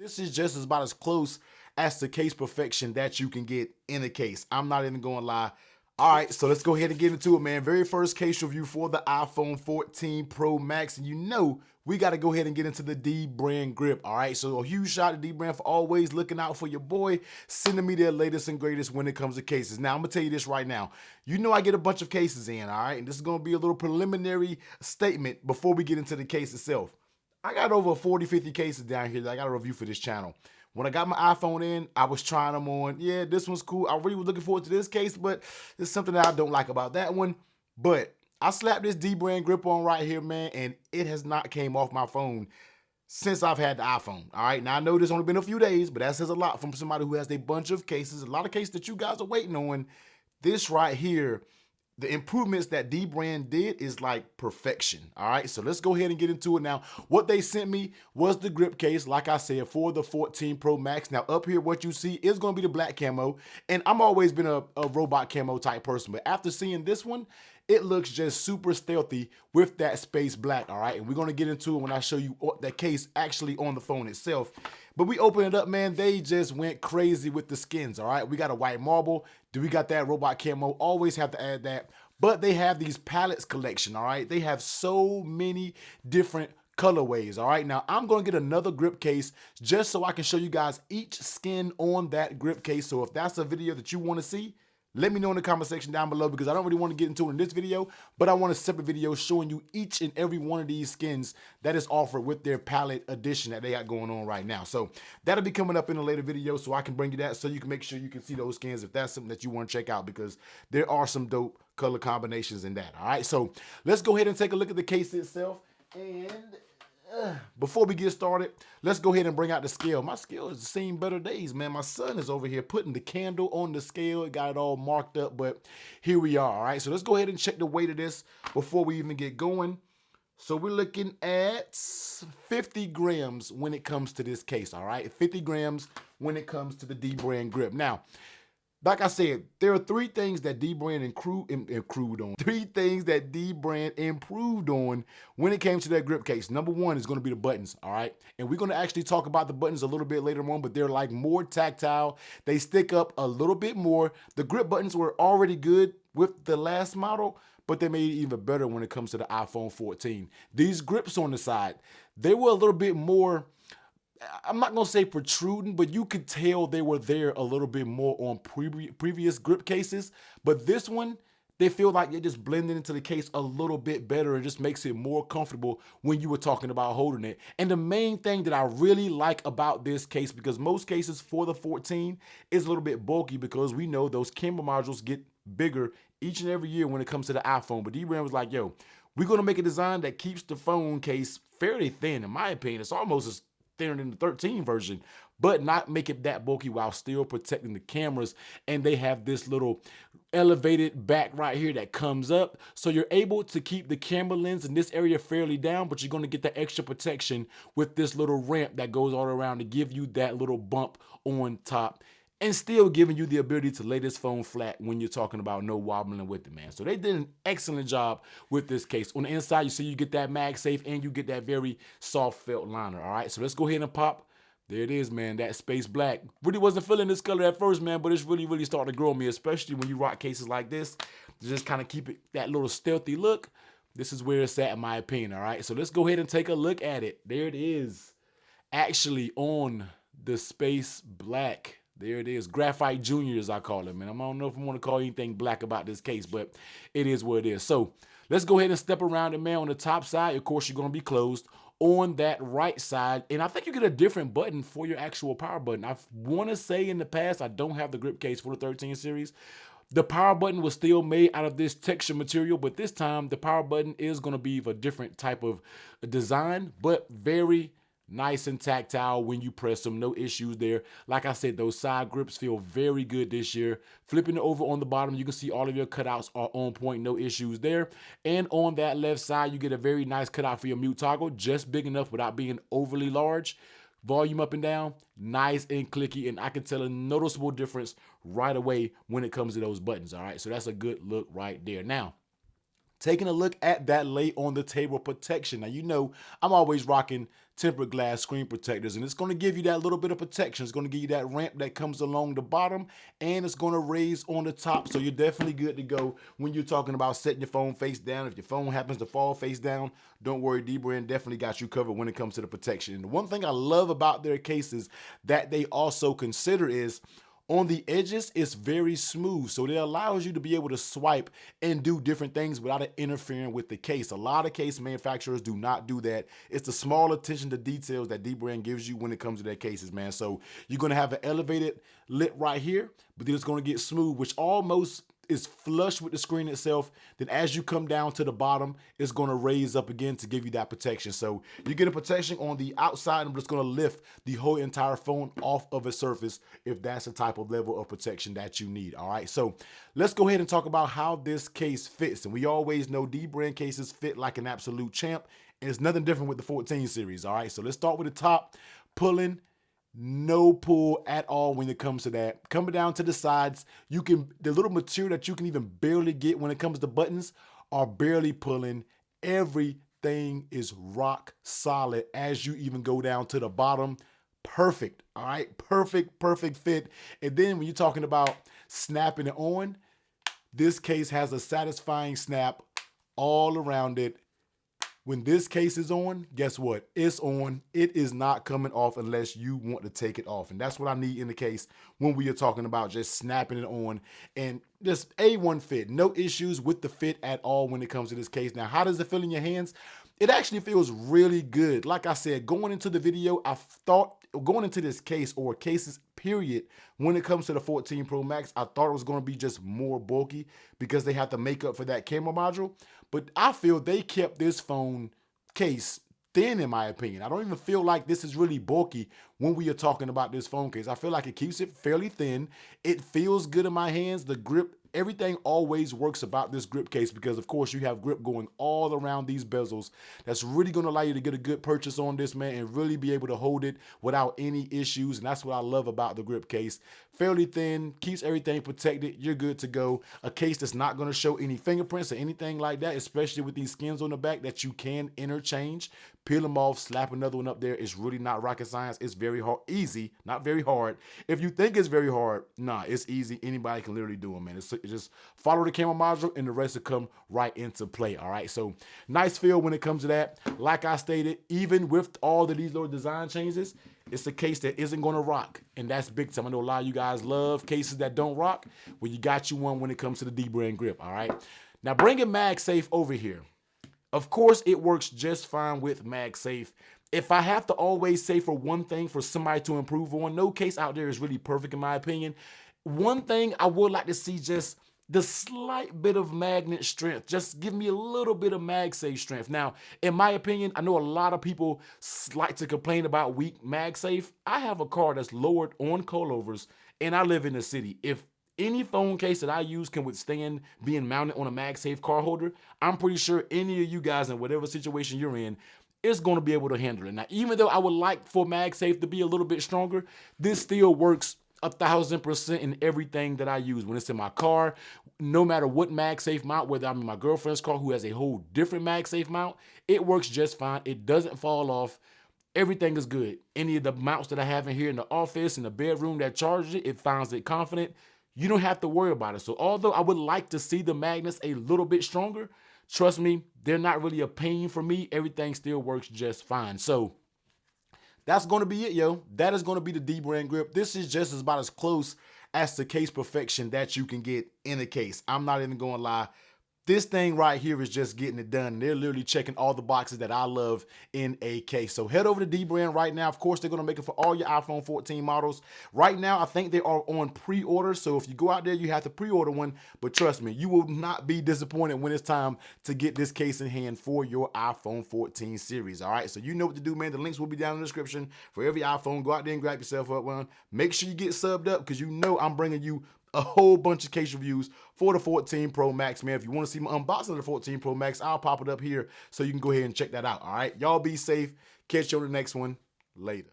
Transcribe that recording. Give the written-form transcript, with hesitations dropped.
This is just about as close as the case perfection that you can get in a case. I'm not even gonna lie. All right, so let's go ahead and get into it, man. Very first case review for the iPhone 14 Pro Max. And you know, we got to go ahead and get into the dBrand grip. All right, so a huge shout out to dBrand for always looking out for your boy, sending me their latest and greatest when it comes to cases. Now, I'm going to tell you this right now. You know I get a bunch of cases in, all right? And this is going to be a little preliminary statement before we get into the case itself. I got over 40, 50 cases down here that I got to review for this channel. When I got my iPhone in, I was trying them on. Yeah, this one's cool. I really was looking forward to this case, but there's something that I don't like about that one. But I slapped this dBrand grip on right here, man, and it has not came off my phone since I've had the iPhone. All right, now I know this only been a few days, but that says a lot from somebody who has a bunch of cases, a lot of cases that you guys are waiting on. This right here, the improvements that dBrand did is like perfection. All right, so let's go ahead and get into it now. What they sent me was the grip case, like I said, for the 14 Pro Max. Now up here, what you see is going to be the black camo, and I'm always been a robot camo type person, but after seeing this one, it looks just super stealthy with that space black. All right, and we're going to get into it when I show you that case actually on the phone itself. But we open it up, man. They just went crazy with the skins. All right, we got a white marble. Do we got that robot camo? Always have to add that. But they have these palettes collection. All right, they have so many different colorways. All right, now I'm going to get another grip case just so I can show you guys each skin on that grip case. So if that's a video that you want to see, let me know in the comment section down below, because I don't really want to get into it in this video, but I want a separate video showing you each and every one of these skins that is offered with their palette edition that they got going on right now. So that'll be coming up in a later video, so I can bring you that so you can make sure you can see those skins if that's something that you want to check out, because there are some dope color combinations in that. All right, so let's go ahead and take a look at the case itself. And before we get started, let's go ahead and bring out the scale. My scale has seen better days, man. My son is over here putting the candle on the scale. It got it all marked up, but here we are. All right, so let's go ahead and check the weight of this before we even get going. So we're looking at 50 grams when it comes to this case. All right, 50 grams when it comes to the dBrand grip. Now, like I said, there are three things that dBrand improved on. Three things that dBrand improved on when it came to that grip case. Number one is going to be the buttons, all right? And we're going to actually talk about the buttons a little bit later on, but they're like more tactile. They stick up a little bit more. The grip buttons were already good with the last model, but they made it even better when it comes to the iPhone 14. These grips on the side, they were a little bit more, I'm not going to say protruding, but you could tell they were there a little bit more on previous grip cases. But this one, they feel like they're just blending into the case a little bit better and just makes it more comfortable when you were talking about holding it. And the main thing that I really like about this case, because most cases for the 14 is a little bit bulky, because we know those camera modules get bigger each and every year when it comes to the iPhone. But dBrand was like, yo, we're going to make a design that keeps the phone case fairly thin. In my opinion, it's almost as thinner than the 13 version, but not make it that bulky while still protecting the cameras. And they have this little elevated back right here that comes up, so you're able to keep the camera lens in this area fairly down, but you're going to get the extra protection with this little ramp that goes all around to give you that little bump on top, and still giving you the ability to lay this phone flat when you're talking about no wobbling with it, man. So they did an excellent job with this case. On the inside, you see you get that MagSafe and you get that very soft felt liner, all right? So let's go ahead and pop. There it is, man, that space black. Really wasn't feeling this color at first, man, but it's really, really starting to grow on me, especially when you rock cases like this. To just kind of keep it that little stealthy look. This is where it's at, in my opinion, all right? So let's go ahead and take a look at it. There it is, actually on the space black. There it is, Graphite Junior, as I call it, man. I don't know if I want to call anything black about this case, but it is what it is. So let's go ahead and step around it, man. On the top side, of course, you're going to be closed. On that right side, and I think you get a different button for your actual power button. I want to say in the past, I don't have the grip case for the 13 series. The power button was still made out of this texture material, but this time the power button is going to be of a different type of design, but very nice and tactile when you press them. No issues there. Like I said, those side grips feel very good this year. Flipping it over on the bottom, you can see all of your cutouts are on point. No issues there. And on that left side, you get a very nice cutout for your mute toggle, just big enough without being overly large. Volume up and down, nice and clicky, and I can tell a noticeable difference right away when it comes to those buttons. All right, so that's a good look right there. Now, Taking a look at that lay on the table protection. Now, you know, I'm always rocking tempered glass screen protectors, and it's going to give you that little bit of protection. It's going to give you that ramp that comes along the bottom, and it's going to raise on the top. So you're definitely good to go when you're talking about setting your phone face down. If your phone happens to fall face down, don't worry, dBrand definitely got you covered when it comes to the protection. And the one thing I love about their cases that they also consider is on the edges, it's very smooth. So it allows you to be able to swipe and do different things without it interfering with the case. A lot of case manufacturers do not do that. It's the small attention to details that dBrand gives you when it comes to their cases, man. So you're going to have an elevated lip right here, but then it's going to get smooth, which almost is flush with the screen itself. Then as you come down to the bottom, it's going to raise up again to give you that protection. So you get a protection on the outside, and it's going to lift the whole entire phone off of a surface if that's the type of level of protection that you need. All right, so let's go ahead and talk about how this case fits. And we always know dBrand cases fit like an absolute champ, and it's nothing different with the 14 series. All right, so let's start with the top. Pulling, no pull at all when it comes to that. Coming down to the sides, you can, the little material that you can even barely get when it comes to buttons are barely pulling. Everything is rock solid as you even go down to the bottom. Perfect, all right? Perfect fit. And then when you're talking about snapping it on, this case has a satisfying snap all around it. When this case is on, guess what? It's on. It is not coming off unless you want to take it off. And that's what I need in the case when we are talking about just snapping it on. And just A1 fit. No issues with the fit at all when it comes to this case. Now, how does it feel in your hands? It actually feels really good. Like I said, going into the video, I thought, going into this case or cases period, when it comes to the 14 Pro Max, I thought it was going to be just more bulky because they have to make up for that camera module. But I feel they kept this phone case thin, in my opinion. I don't even feel like this is really bulky when we are talking about this phone case. I feel like it keeps it fairly thin. It feels good in my hands. The grip, everything always works about this grip case because, of course, you have grip going all around these bezels. That's really going to allow you to get a good purchase on this, man, and really be able to hold it without any issues. And that's what I love about the grip case. Fairly thin, keeps everything protected. You're good to go. A case that's not going to show any fingerprints or anything like that, especially with these skins on the back that you can interchange. Peel them off, slap another one up there. It's really not rocket science. It's very hard, easy, not very hard. If you think it's very hard, nah, it's easy. Anybody can literally do it, man. It's just follow the camera module and the rest will come right into play, all right? So nice feel when it comes to that. Like I stated, even with all of these little design changes, it's a case that isn't going to rock, and that's big time. I know a lot of you guys love cases that don't rock. Well, you got you one when it comes to the dBrand grip, all right? Now, bringing MagSafe over here. Of course, it works just fine with MagSafe. If I have to always say for one thing for somebody to improve on, no case out there is really perfect in my opinion. One thing I would like to see, just the slight bit of magnet strength. Just give me a little bit of MagSafe strength. Now, in my opinion, I know a lot of people like to complain about weak MagSafe. I have a car that's lowered on coilovers, and I live in the city. If any phone case that I use can withstand being mounted on a MagSafe car holder, I'm pretty sure any of you guys in whatever situation you're in is going to be able to handle it. Now, even though I would like for MagSafe to be a little bit stronger, this still works 1,000% in everything that I use. When it's in my car, no matter what MagSafe mount, whether I'm in my girlfriend's car who has a whole different MagSafe mount, it works just fine. It doesn't fall off. Everything is good. Any of the mounts that I have in here in the office, in the bedroom that charges it, it finds it confident. You don't have to worry about it. So although I would like to see the magnets a little bit stronger, trust me, they're not really a pain for me. Everything still works just fine. So that's going to be it, yo. That is going to be the dBrand grip. This is just about as close as to case perfection that you can get in a case. I'm not even going to lie. This thing right here is just getting it done. They're literally checking all the boxes that I love in a case. So head over to dBrand right now. Of course, they're going to make it for all your iPhone 14 models. Right now, I think they are on pre-order. So if you go out there, you have to pre-order one. But trust me, you will not be disappointed when it's time to get this case in hand for your iPhone 14 series. All right, so you know what to do, man. The links will be down in the description for every iPhone. Go out there and grab yourself up one. Make sure you get subbed up because you know I'm bringing you a whole bunch of case reviews for the 14 Pro Max, man. If you want to see my unboxing of the 14 Pro Max, I'll pop it up here so you can go ahead and check that out, all right? Y'all be safe. Catch you on the next one. Later.